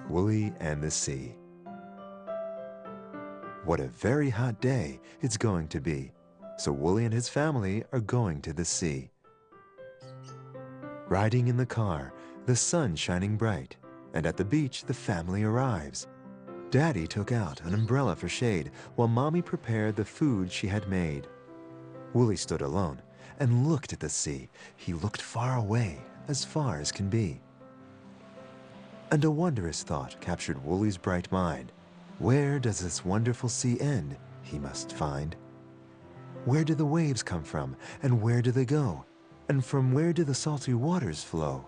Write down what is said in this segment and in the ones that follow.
Woolly and the Sea. What a very hot day it's going to be, so Woolly and his family are going to the sea. Riding in the car, the sun shining bright, and at the beach the family arrives. Daddy took out an umbrella for shade while Mommy prepared the food she had made. Woolly stood alone and looked at the sea. He looked far away, as far as can be. And a wondrous thought captured Woolly's bright mind. Where does this wonderful sea end, he must find? Where do the waves come from, and where do they go? And from where do the salty waters flow?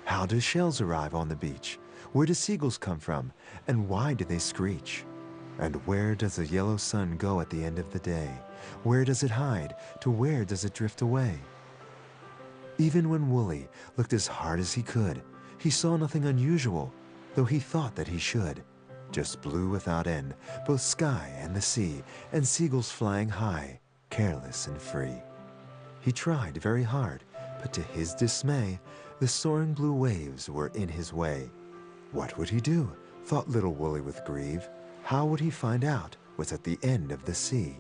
How do shells arrive on the beach? Where do seagulls come from, and why do they screech? And where does the yellow sun go at the end of the day? Where does it hide? To where does it drift away? Even when Woolly looked as hard as he could, he saw nothing unusual, though he thought that he should. Just blue without end, both sky and the sea, and seagulls flying high, careless and free. He tried very hard, but to his dismay, the soaring blue waves were in his way. What would he do? Thought little Woolly with grief. How would he find out what's at the end of the sea?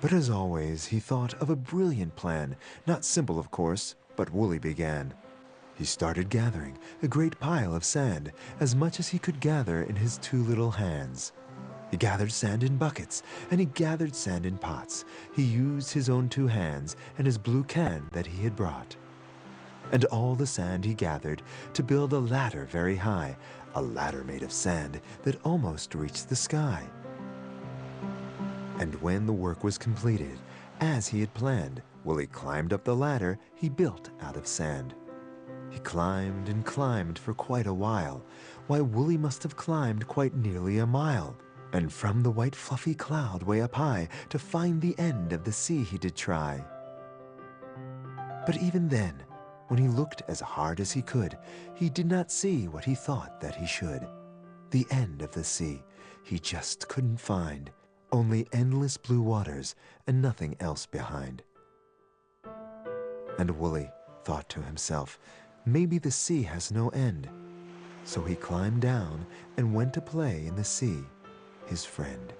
But as always, he thought of a brilliant plan, not simple of course, but Woolly began. He started gathering a great pile of sand, as much as he could gather in his two little hands. He gathered sand in buckets, and he gathered sand in pots. He used his own two hands and his blue can that he had brought. And all the sand he gathered to build a ladder very high, a ladder made of sand that almost reached the sky. And when the work was completed, as he had planned, Woolly climbed up the ladder he built out of sand. He climbed and climbed for quite a while. Why, Woolly must have climbed quite nearly a mile. And from the white fluffy cloud way up high, to find the end of the sea he did try. But even then, when he looked as hard as he could, he did not see what he thought that he should. The end of the sea he just couldn't find, only endless blue waters and nothing else behind. And Woolly thought to himself, maybe the sea has no end. So he climbed down and went to play in the sea, his friend.